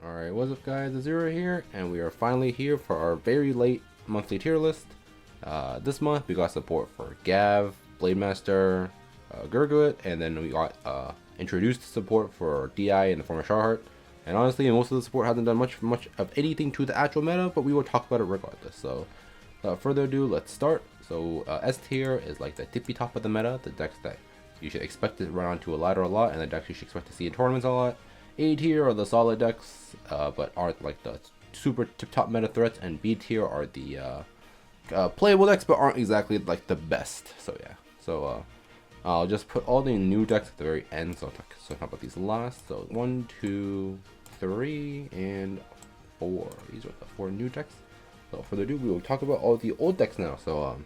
Alright, what's up guys, it's Zero here, and we are finally here for our very late monthly tier list. This month we got support for Gav, Blademaster, Gurguit, and then we got introduced support for DI in the form of Sharheart. And honestly, most of the support hasn't done much of anything to the actual meta, but we will talk about it regardless. So, without further ado, let's start. So, S tier is like the tippy top of the meta, the decks that you should expect to run onto a ladder a lot, and the decks you should expect to see in tournaments a lot. A tier are the solid decks, but aren't like the super top meta threats, and B tier are the playable decks, but aren't exactly like the best. So yeah, so I'll just put all the new decks at the very end. So I'll talk about these last. So 1, 2, 3, and 4. These are the 4 new decks. So for the ado, we will talk about all the old decks now. So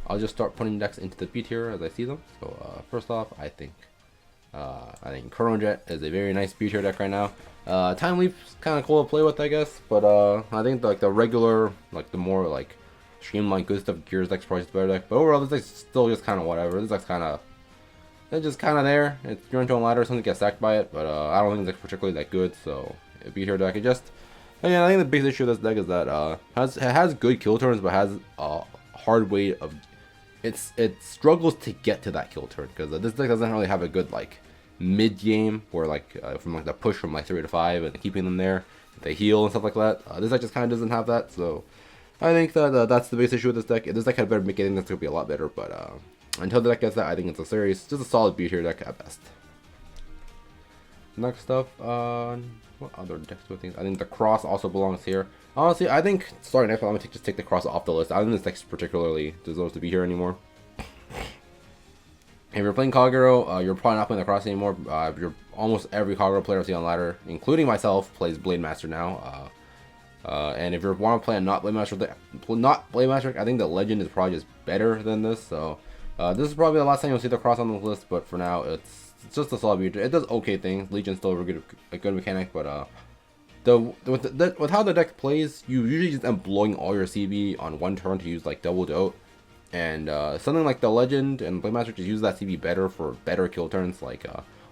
I'll just start putting decks into the B tier as I see them. So first off, I think Chrono Jet is a very nice B tier deck right now. Time Leap's kind of cool to play with, I guess, but I think like the regular, like the more like streamlined good stuff Gears deck's probably just a better deck. But overall, this deck's still just kind of whatever. This deck's kind of there. You're into a ladder, something gets sacked by it, but I don't think it's particularly that good. So a B tier deck, again, I think the biggest issue of this deck is that it has good kill turns, but has a hard way of it struggles to get to that kill turn, because this deck doesn't really have a good like mid game where like from like the push from like 3 to 5 and keeping them there, they heal and stuff like that. This deck just kind of doesn't have that, so I think that that's the biggest issue with this deck. If this deck had better mechanics, this could be a lot better, but until the deck gets that, I think it's just a solid B tier deck at best. Next up, what other decks do I think? I think the Cross also belongs here. Honestly, I think starting next, I'm gonna just take the Cross off the list. I don't think this deck particularly deserves to be here anymore. If you're playing Kagero, you're probably not playing the Cross anymore. You're almost every Kagero player I see on ladder, including myself, plays Blademaster now. And if you want to play a not Blademaster, I think the Legend is probably just better than this. So this is probably the last time you'll see the Cross on the list. But for now, it's just a solid build. It does okay things. Legion's still a good mechanic, but with how the deck plays, you usually just end up blowing all your CB on one turn to use like double dote. And something like the Legend and Blademaster just use that CB better for better kill turns, like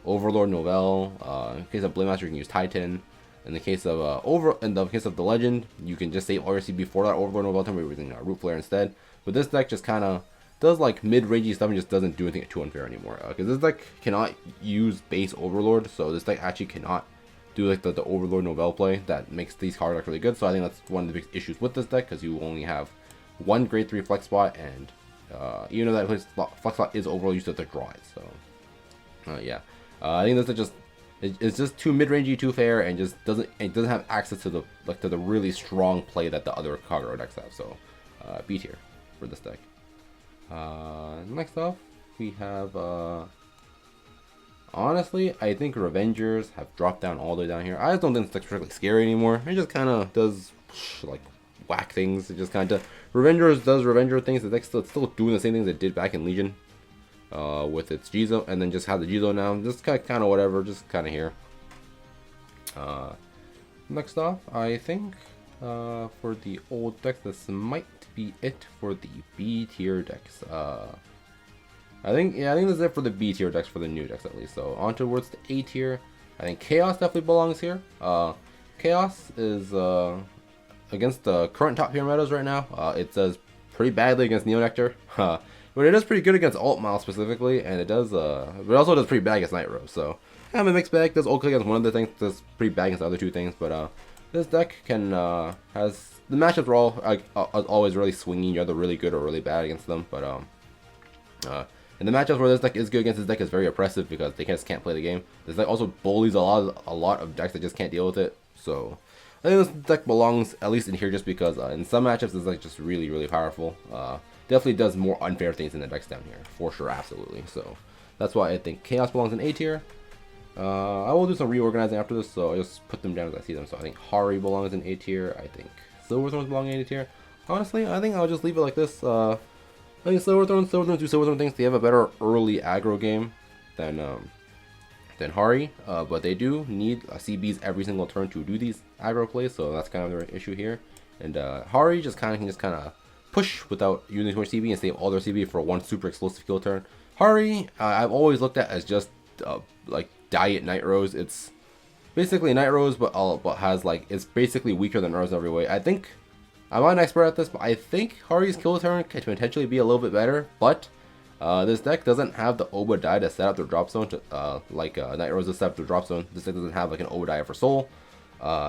Overlord, Novell. In case of Blademaster, you can use Titan. In the case of the Legend, you can just save all your CB for that Overlord, Novell turn by using Root Flare instead. But this deck just kind of does like mid-rangey stuff and just doesn't do anything too unfair anymore. Because this deck cannot use base Overlord, so this deck actually cannot do like the Overlord Novell play that makes these card decks really good. So I think that's one of the big issues with this deck, because you only have one grade 3 flex spot, and even though that flex spot is overall, you still have to draw it. So yeah, I think this is it's just too mid-rangey, too fair, and just doesn't have access to the really strong play that the other Kagero decks have. So B tier for this deck. Next off, we have honestly, I think Revengers have dropped down all the way down here. I just don't think this deck's particularly scary anymore. It just kind of does like whack things. It just kind of Revengers does Revenger things. The deck's still doing the same things it did back in Legion, with its Jizo, and then just have the Jizo now. Just kind of whatever, just kind of here. Next off, I think for the old decks, this might be it for the B tier decks. I think this is it for the B tier decks, for the new decks at least. So on towards the A tier. I think Chaos definitely belongs here. Chaos is against the current top tier metas right now. It does pretty badly against Neo Nectar, but it does pretty good against Alt Mile specifically, and it also does pretty bad against Night Rose. So kind of a mixed bag. Does okay against one of the things, does pretty bad against the other two things. But this deck has the matchups are all always really swingy. You're either really good or really bad against them. But in the matchups where this deck is good against, this deck is very oppressive because they just can't play the game. This deck also bullies a lot of decks that just can't deal with it. So I think this deck belongs at least in here, just because in some matchups this deck just really powerful. Definitely does more unfair things than the decks down here, for sure, absolutely. So that's why I think Chaos belongs in A tier. I will do some reorganizing after this, so I'll just put them down as I see them. So I think Hari belongs in A tier. I think Silverthorns belong in A tier. Honestly, I think I'll just leave it like this. I think Silverthorns do Silverthorn things. They have a better early aggro game than Hari, but they do need CBs every single turn to do these aggro plays, so that's kind of their issue here. And Hari just kind of push without using too much CB and save all their CB for one super explosive kill turn. Hari, I've always looked at as just like Diet Night Rose. It's basically Night Rose, but has like it's basically weaker than Rose in every way. I think I'm not an expert at this, but I think Hari's kill turn could potentially be a little bit better. But this deck doesn't have the Obadiah to set up the drop zone to like Night Rose to set up the drop zone. This deck doesn't have like an Obadiah for Soul.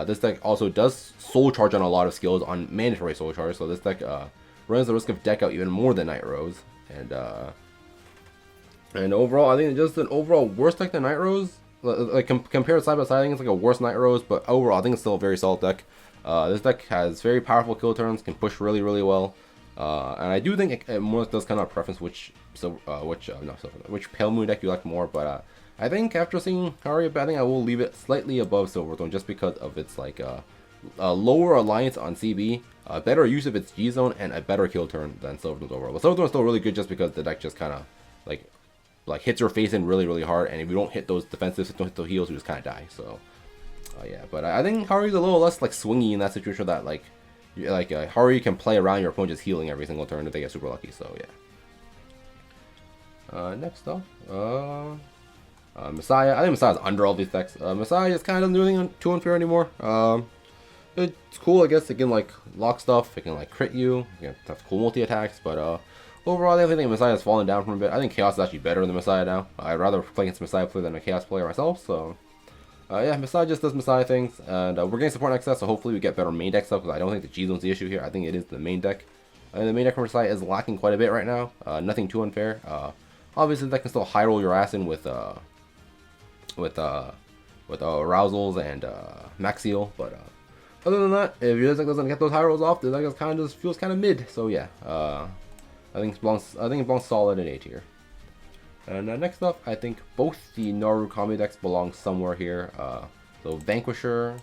This deck also does Soul Charge on a lot of skills on mandatory Soul Charge, so this deck runs the risk of deck out even more than Night Rose. And overall, I think it's just an overall worse deck than Night Rose. Like compared side by side, I think it's like a worse Night Rose, but overall, I think it's still a very solid deck. This deck has very powerful kill turns, can push really, really well, and I do think it more does kind of preference which Pale Moon deck you like more. But I think after seeing Hari, I think I will leave it slightly above Silverthorn just because of its like lower alliance on CB, better use of its G zone, and a better kill turn than Silverthorn's overall. But Silverthorn's still really good just because the deck just kind of like hits your face in really, really hard, and if you don't hit those defensives, don't hit those heals, you just kind of die. So yeah, but I think Hari's a little less like swingy in that situation, that like Hari can play around your opponent just healing every single turn if they get super lucky. So yeah. Next up, Messiah. I think Messiah's under all these decks. Messiah just kind of doesn't do anything too unfair anymore. It's cool, I guess. It can like lock stuff. It can like crit you. It have cool multi attacks, but overall, I think Messiah has fallen down from a bit. I think Chaos is actually better than Messiah now. I'd rather play against Messiah player than a Chaos player myself. So yeah, Messiah just does Messiah things, and we're getting support next set, so hopefully we get better main deck stuff, because I don't think the G zone's the issue here. I think it is the main deck. And the main deck from Messiah is lacking quite a bit right now. Nothing too unfair. Obviously, that can still high roll your ass in with arousals and Maxiel, but other than that, if your deck doesn't get those high rolls off, the deck just kind of just feels kind of mid. So yeah, I think it belongs solid in A tier. And next up, I think both the Naru Kami decks belong somewhere here. So Vanquisher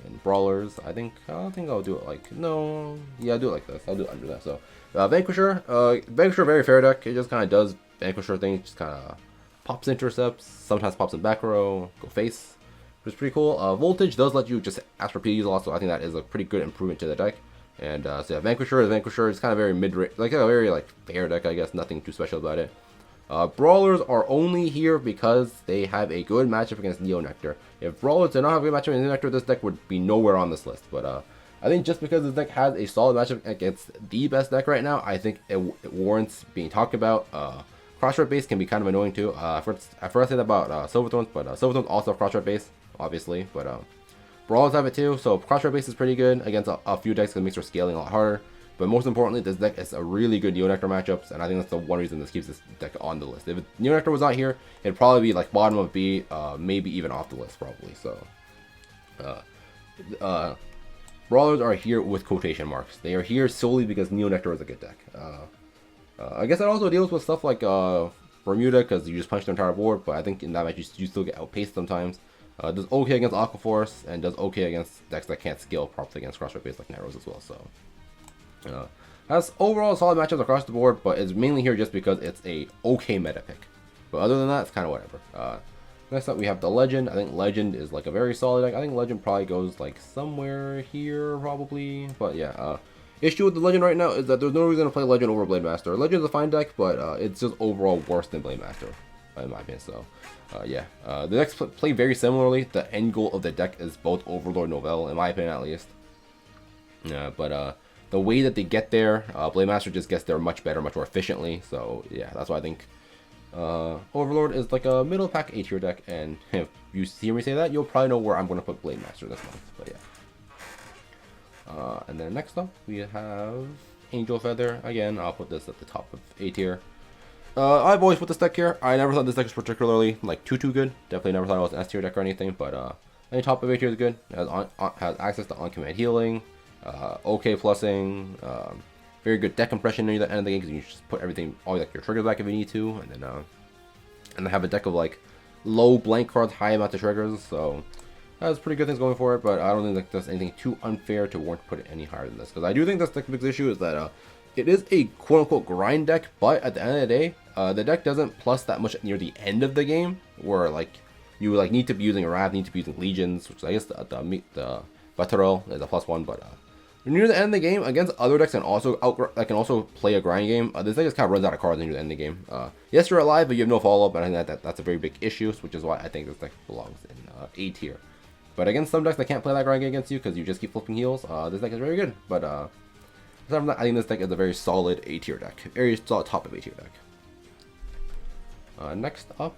and Brawlers. I think I'll do it like I'll do it like this. I'll do it under that. So Vanquisher, very fair deck. It just kind of does Vanquisher things. Just kind of pops intercepts. Sometimes pops in back row. Go face, which is pretty cool. Voltage does let you just ask for PDs a lot, so I think that is a pretty good improvement to the deck. And so yeah, Vanquisher is kind of very mid-range, like a very like fair deck, I guess. Nothing too special about it. Brawlers are only here because they have a good matchup against Neo Nectar. If Brawlers did not have a good matchup against Neo Nectar, this deck would be nowhere on this list. But I think just because this deck has a solid matchup against the best deck right now, I think it warrants being talked about. Crossroad base can be kind of annoying too. I first said about Silverthorns, but Silverthorns also have Crossroad base, obviously. But Brawlers have it too, so Crossroad base is pretty good against a few decks because it makes their scaling a lot harder. But most importantly, this deck is a really good Neo Nectar matchups, and I think that's the one reason this keeps this deck on the list. If Neo Nectar was not here, it'd probably be like bottom of B, maybe even off the list probably. So, Brawlers are here with quotation marks. They are here solely because Neo Nectar is a good deck. I guess it also deals with stuff like Bermuda, because you just punch the entire board, but I think in that match you still get outpaced sometimes. Does okay against Aqua Force, and does okay against decks that can't scale properly against Crossroad base like Narrows as well. So has overall solid matchups across the board, but it's mainly here just because it's a okay meta pick. But other than that, it's kind of whatever. Next up, we have the Legend. I think Legend is like a very solid deck. I think Legend probably goes like somewhere here, probably. But yeah, issue with the Legend right now is that there's no reason to play Legend over Blade Master. Legend is a fine deck, but it's just overall worse than Blade Master, in my opinion. So yeah, the decks play very similarly. The end goal of the deck is both Overlord and Novell, in my opinion at least. But the way that they get there, Blade Master just gets there much better, much more efficiently. So yeah, that's why I think Overlord is like a middle pack A tier deck. And if you hear me say that, you'll probably know where I'm going to put Blade Master this month. But yeah. And then next up, we have Angel Feather. Again, I'll put this at the top of A tier. I've always put this deck here. I never thought this deck was particularly like too good. Definitely never thought it was an S tier deck or anything. But any top of A tier is good. It has access to on-command healing. Okay plussing, very good deck compression near the end of the game because you just put everything, all like your triggers back if you need to, and then have a deck of like low blank cards, high amount of triggers. So that's pretty good things going for it. But I don't think that there's anything too unfair to warrant to put it any higher than this, because I do think that's the biggest issue is that it is a quote unquote grind deck, but at the end of the day, the deck doesn't plus that much near the end of the game, where like you like need to be using a Wrath, need to be using Legions, which I guess the Batarel is a +1, but near the end of the game against other decks and also can also play a grind game. This deck just kind of runs out of cards near the end of the game. Yes, you're alive, but you have no follow up, and I think that's a very big issue, which is why I think this deck belongs in A tier. But against some decks that can't play that grind game against you because you just keep flipping heals, this deck is very good. But aside from that, I think this deck is a very solid A tier deck, very solid top of A tier deck. Next up,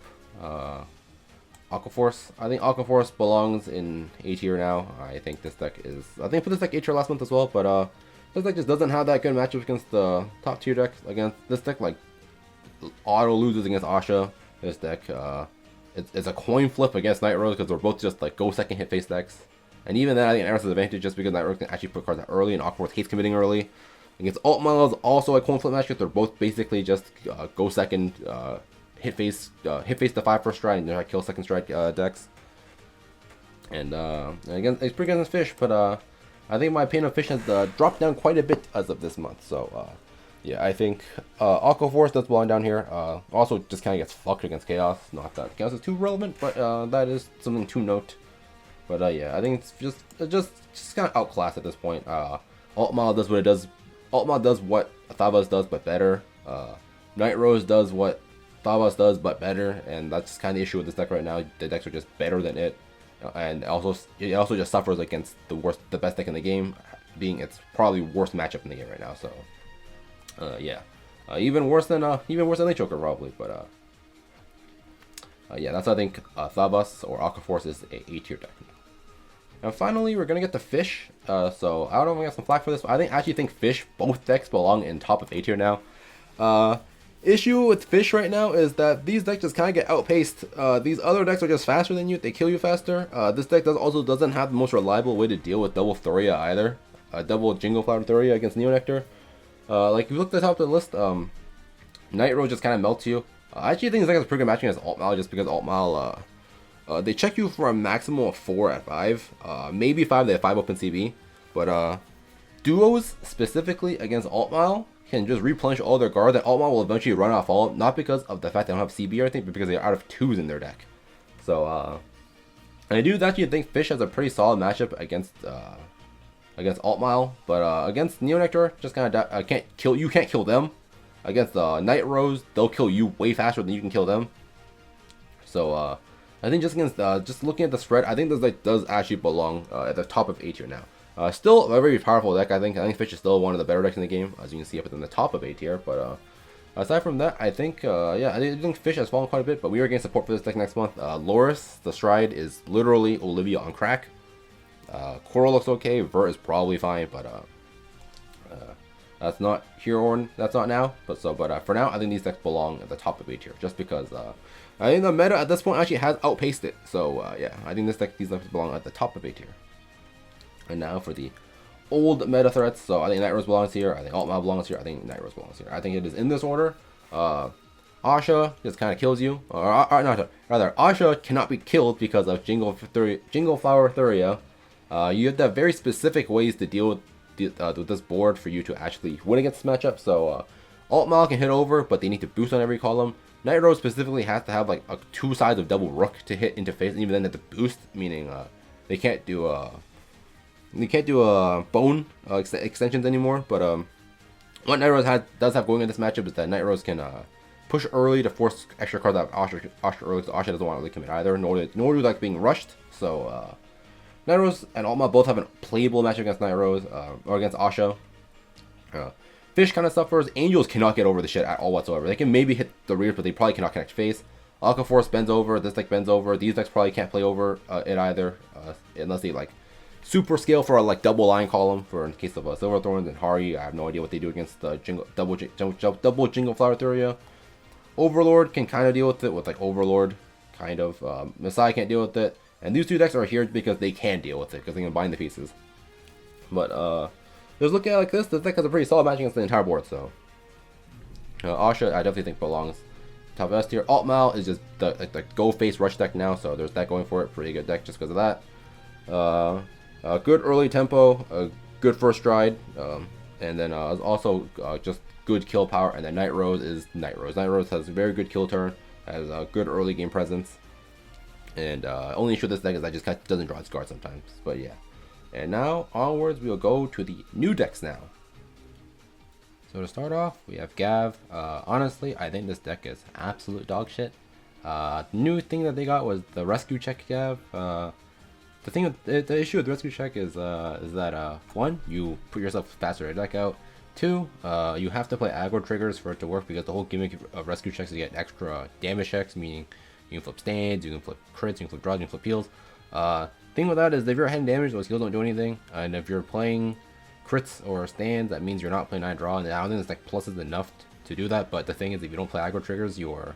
Aqua Force. I think Aqua Force belongs in A tier now. I think this deck is. I think I put this deck A tier last month as well, but this deck just doesn't have that good matchup against the top tier decks. Against this deck, like auto loses against Asha. This deck, it's a coin flip against Night Rose because they're both just like go second hit face decks. And even then, I think Night Rose has advantage just because Night Rose can actually put cards out early, and Aqua Force hates committing early. Against Alt Mile is also a coin flip match because they're both basically just go second. Hit face the 5 first stride and kill second stride decks. And again, it's pretty good against Fish, but I think my opinion of Fish has dropped down quite a bit as of this month. So yeah, I think Aqua Force does belong down here. Also, just kind of gets fucked against Chaos. Not that Chaos is too relevant, but that is something to note. But yeah, I think it's just kind of outclassed at this point. Alt Mile does what it does. Alt Mile does what Thavas does, but better. Night Rose does what Thavas does, but better, and that's kind of the issue with this deck right now. The decks are just better than it, and it also just suffers against the best deck in the game, being its probably worst matchup in the game right now. So, yeah, even worse than Late Choker probably, but yeah, that's why I think Thavas or Aqua Force is a tier deck. And finally, we're gonna get the Fish. So I don't know if I got some flack for this, but I actually think Fish both decks belong in top of A tier now. Issue with Fish right now is that these decks just kind of get outpaced. These other decks are just faster than you. They kill you faster. This deck also doesn't have the most reliable way to deal with double Thuria either. Double Jingle Flower Thuria against Neo Nectar. Like if you look at the top of the list, Night Rose just kind of melts you. I actually think this deck is a pretty good matching against Alt Mile just because Alt Mile, they check you for a maximum of 4 at 5. Maybe 5, they have 5 open CB. But duos specifically against Alt Mile can just replenish all their guard, that Alt Mile will eventually run out of follow-up, not because of the fact they don't have CB or anything, but because they're out of 2s in their deck. So, and I do actually think Fish has a pretty solid matchup against Alt Mile, but against Neo Nectar, just kind of you can't kill them. Against Night Rose, they'll kill you way faster than you can kill them. So, I think just against just looking at the spread, I think this deck does actually belong at the top of A tier now. Still a very powerful deck. I think Fish is still one of the better decks in the game, as you can see up in the top of A tier. But aside from that, I think yeah, I think Fish has fallen quite a bit. But we are getting support for this deck next month. Loris, the Stride, is literally Olivia on crack. Coral looks okay. Vert is probably fine, but that's not here or that's not now. But for now, I think these decks belong at the top of A tier, just because I think the meta at this point actually has outpaced it. So yeah, I think these decks belong at the top of A tier. And now for the old meta threats. So I think Night Rose belongs here. I think Alt Mile belongs here. I think Night Rose belongs here. I think it is in this order. Asha just kind of kills you. Rather, Asha cannot be killed because of Jingle Flower Thuria. You have to have very specific ways to deal with this board for you to actually win against this matchup. So Alt Mile can hit over, but they need to boost on every column. Night Rose specifically has to have like 2 sides of double Rook to hit into face, and even then they have to boost, meaning they can't do bone extensions anymore. But what Night Rose does have going in this matchup is that Night Rose can push early to force extra cards out of Asha early, so Asha doesn't want to really commit either, nor do like being rushed. So Night Rose and Alt Mile both have a playable matchup against Night Rose or against Asha. Fish kind of suffers. Angels cannot get over the shit at all whatsoever. They can maybe hit the rear, but they probably cannot connect face. Aqua Force bends over. This deck bends over. These decks probably can't play over it either, unless they like super scale for a like double line column. For in case of Silverthorns and Hari, I have no idea what they do against the double Jingle Flower Thuria. Overlord can kind of deal with it with like Overlord, kind of. Messiah can't deal with it, and these 2 decks are here because they can deal with it because they can bind the pieces. But just looking at it like this deck has a pretty solid match against the entire board. So Asha, I definitely think belongs top S tier. Alt Mile is just the go face rush deck now, so there's that going for it. Pretty good deck just because of that. Good early tempo, good first stride, and then also just good kill power. And then Night Rose is Night Rose. Night Rose has a very good kill turn, has a good early game presence, and only issue with this deck is that just kind of doesn't draw its guard sometimes. But yeah. And now, onwards, we will go to the new decks now. So to start off, we have Gav. Honestly, I think this deck is absolute dog shit. The new thing that they got was the Rescue Check Gav. the thing with the issue with rescue check is that one, you put yourself faster to deck out. Two, you have to play aggro triggers for it to work, because the whole gimmick of rescue checks is you get extra damage checks, meaning you can flip stands, you can flip crits, you can flip draws, you can flip heals. Thing with that is if you're heading damage, those heals don't do anything, and if you're playing crits or stands, that means you're not playing 9 draw, and I don't think it's like pluses enough to do that. But the thing is, if you don't play aggro triggers, your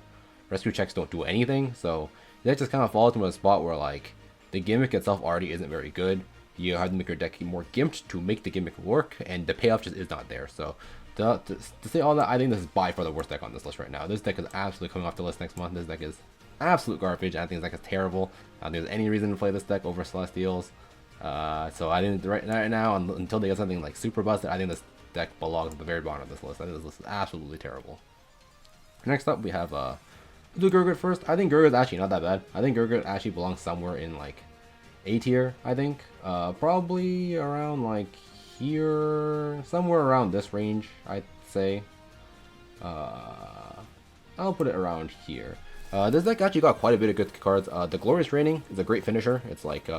rescue checks don't do anything, so that just kind of falls into a spot where like the gimmick itself already isn't very good. You have to make your deck more gimped to make the gimmick work, and the payoff just is not there. So to say all that, I think this is by far the worst deck on this list right now. This deck is absolutely coming off the list next month. This deck is absolute garbage. I think this deck is terrible. I don't think there's any reason to play this deck over Celestials. So I think right now, until they get something like super busted, I think this deck belongs at the very bottom of this list. I think this list is absolutely terrible. Next up, we have we'll do Gurgit first. I think Gurgit's actually not that bad. I think Gurgit actually belongs somewhere in like A tier, I think. Probably around like here, somewhere around this range, I'd say. I'll put it around here. This deck actually got quite a bit of good cards. The Glorious Raining is a great finisher. It's like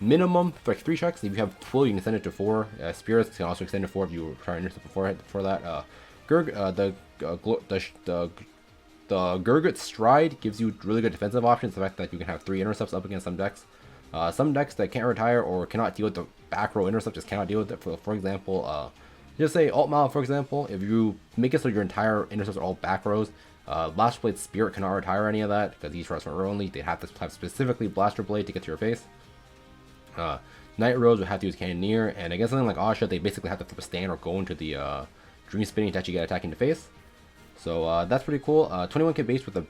minimum like 3 checks. If you have full, you can send it to 4. Spirits can also extend to 4 if you try and intercept before that. The Gurgit Stride gives you really good defensive options. The fact that you can have 3 intercepts up against some decks. Some decks that can't retire or cannot deal with the back row intercept just cannot deal with it. For example, just say Alt Mal, for example, if you make it so your entire intercepts are all back rows, Blaster Blade Spirit cannot retire any of that because he's front row only. They have to have specifically Blaster Blade to get to your face. Night Rose would have to use Cannoneer, and against something like Asha, they basically have to flip a stand or go into the Dream Spinning to actually get attacking to face. So that's pretty cool. 21k base with the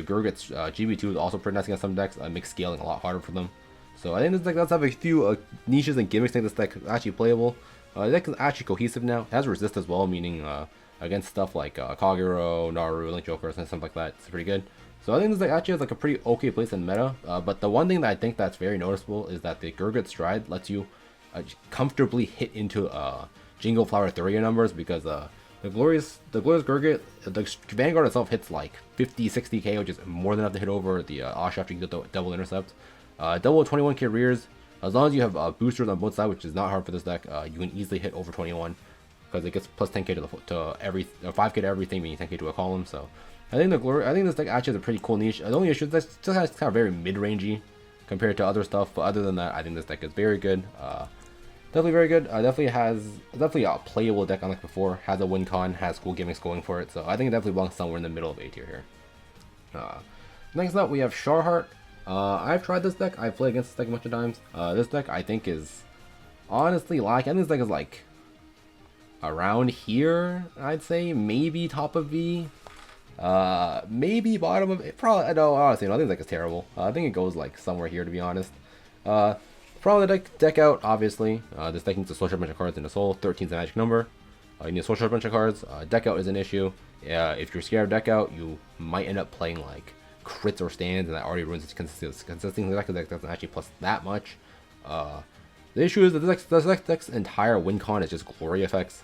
Gurgit's GB2 is also pretty nice against some decks. Makes scaling a lot harder for them. So I think this deck does have a few niches and gimmicks. I think this deck is actually playable. The deck is actually cohesive now. It has resist as well, meaning against stuff like Kagero, Naru, Link Jokers, and stuff like that. It's pretty good. So I think this deck actually has like a pretty okay place in meta. But the one thing that I think that's very noticeable is that the Gurgit Stride lets you comfortably hit into Jingle Flower Thuria numbers, because the glorious Gurgit, the Vanguard itself hits like 50-60k, which is more than enough to hit over the Asha after you get the double intercept. Double 21k rears, as long as you have boosters on both sides, which is not hard for this deck, you can easily hit over 21, because it gets plus 10k to every 5k to everything, meaning 10k to a column. So I think this deck actually has a pretty cool niche. The only issue is that it still has kind of very mid-rangey compared to other stuff, but other than that, I think this deck is very good. Definitely very good. Definitely a playable deck unlike before. Has a win con, has cool gimmicks going for it. So I think it definitely belongs somewhere in the middle of A tier here. Next up, we have Sharheart. I've tried this deck. I've played against this deck a bunch of times. This deck I think is honestly like, I think this deck is like around here. I'd say maybe top of V, maybe bottom of it. Probably no. Honestly, no, I think this deck is terrible. I think it goes like somewhere here, to be honest. Probably the deck out, obviously. This deck needs to social a bunch of cards into Soul. 13 is a magic number. You need to social a bunch of cards. Deck out is an issue. If you're scared of deck out, you might end up playing like crits or stands, and that already ruins its consistency. The deck doesn't actually plus that much. The issue is that this deck's entire win con is just glory effects.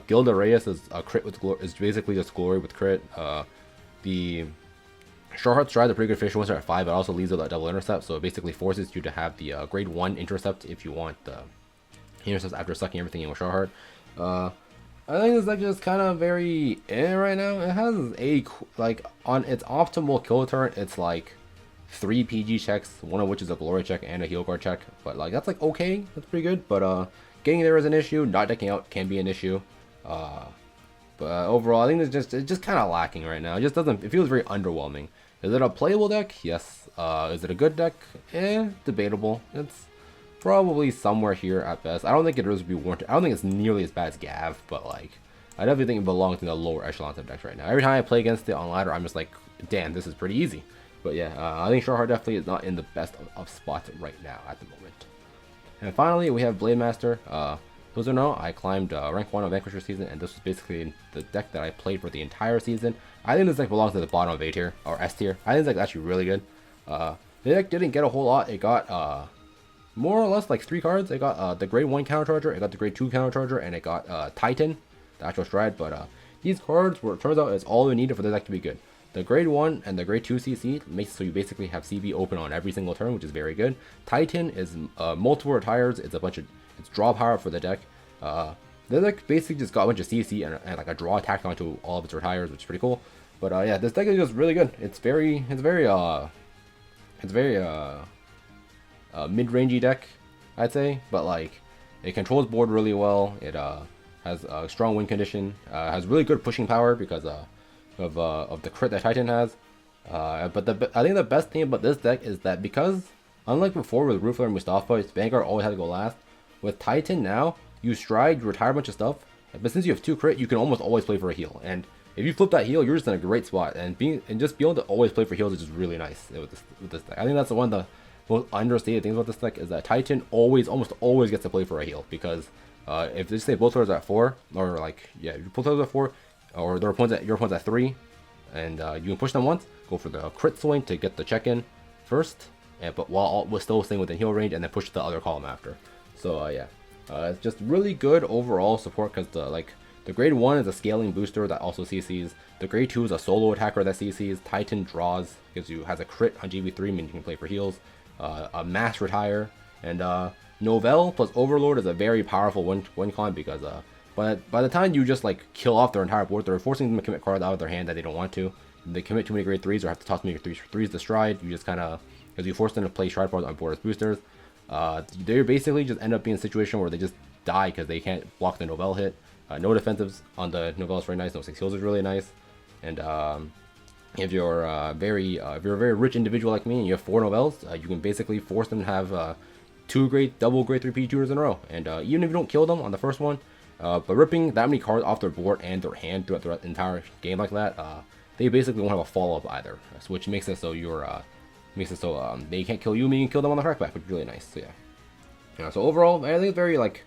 Gilda Reyes is a crit with is basically just glory with crit. The Sharheart Stride is a pretty good fish once you're at 5, but also leaves with that double intercept, so it basically forces you to have the grade 1 intercept if you want the intercepts after sucking everything in with Sharheart. I think this deck is kind of very right now. It has a, like, on its optimal kill turn, it's like 3 PG checks, one of which is a glory check and a heal guard check, but like that's like okay, that's pretty good, but getting there is an issue. Not decking out can be an issue. But overall, I think it's just kind of lacking right now. It just doesn't. It feels very underwhelming. Is it a playable deck? Yes. Is it a good deck? Debatable. It's probably somewhere here at best. I don't think it would be warranted. I don't think it's nearly as bad as Gav, but like, I definitely think it belongs in the lower echelons of decks right now. Every time I play against it on ladder, I'm just like, damn, this is pretty easy. But yeah, I think Sharheart definitely is not in the best of spots right now at the moment. And finally, we have Blade Master. Those who know, I climbed rank 1 of Vanquisher season, and this was basically the deck that I played for the entire season. I think this deck belongs to the bottom of A tier, or S tier. I think this deck is actually really good. The deck didn't get a whole lot. It got more or less like 3 cards. It got the grade 1 counter charger, it got the grade 2 counter charger, and it got Titan, the actual stride. But these cards turns out is all we needed for the deck to be good. the grade 1 and the grade 2 CC makes so you basically have CB open on every single turn, which is very good. Titan is multiple retires. It's it's draw power for the deck. The deck basically just got a bunch of CC and like a draw attack onto all of its retires, which is pretty cool. But yeah, this deck is just really good. It's very mid-rangey deck, I'd say. But like, it controls board really well. It has a strong win condition. Has really good pushing power because of the crit that Titan has. But I think the best thing about this deck is that because, unlike before with Ruthless and Mustafa, Vanguard always had to go last. With Titan now, you stride, you retire a bunch of stuff, but since you have 2 crit, you can almost always play for a heal. And if you flip that heal, you're just in a great spot. And just being able to always play for heals is just really nice with this deck. I think that's one of the most understated things about this deck is that Titan almost always gets to play for a heal because if they say both players are at 4, or like both players are at 4, or your opponent's at 3, and you can push them once, go for the crit swing to get the check-in first, but while we're still staying within heal range, and then push the other column after. So yeah, it's just really good overall support because the grade 1 is a scaling booster that also CCs. The grade 2 is a solo attacker that CCs. Titan draws, has a crit on GB3, meaning you can play for heals. A mass retire, and Novell plus Overlord is a very powerful win con because by the time you just like kill off their entire board, they're forcing them to commit cards out of their hand that they don't want to. If they commit too many grade 3s or have to toss too many grade 3s to stride, you just kind of, because you force them to play stride cards on board as boosters, they basically just end up being a situation where they just die because they can't block the Novell hit. No defensives on the Novell is very nice. No 6 heals is really nice, and if you're a very rich individual like me and you have 4 Novells, you can basically force them to have 2 double grade 3 PG tutors in a row. And even if you don't kill them on the first one, but ripping that many cards off their board and their hand throughout the entire game like that, they basically won't have a follow up either. Which makes it so they can't kill you, and you can kill them on the crackback, which is really nice. So yeah. So overall, I think it's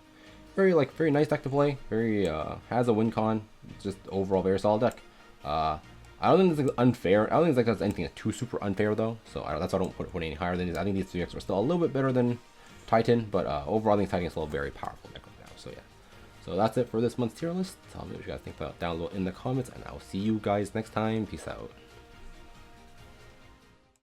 very nice deck to play. Very has a win con. Just overall very solid deck. I don't think it's unfair. I don't think there's anything too super unfair though. So that's why I don't put any higher than these. I think these 3 decks are still a little bit better than Titan, but overall I think Titan is still a very powerful deck right now. So yeah. So that's it for this month's tier list. Tell me what you guys think about it down below in the comments, and I'll see you guys next time. Peace out.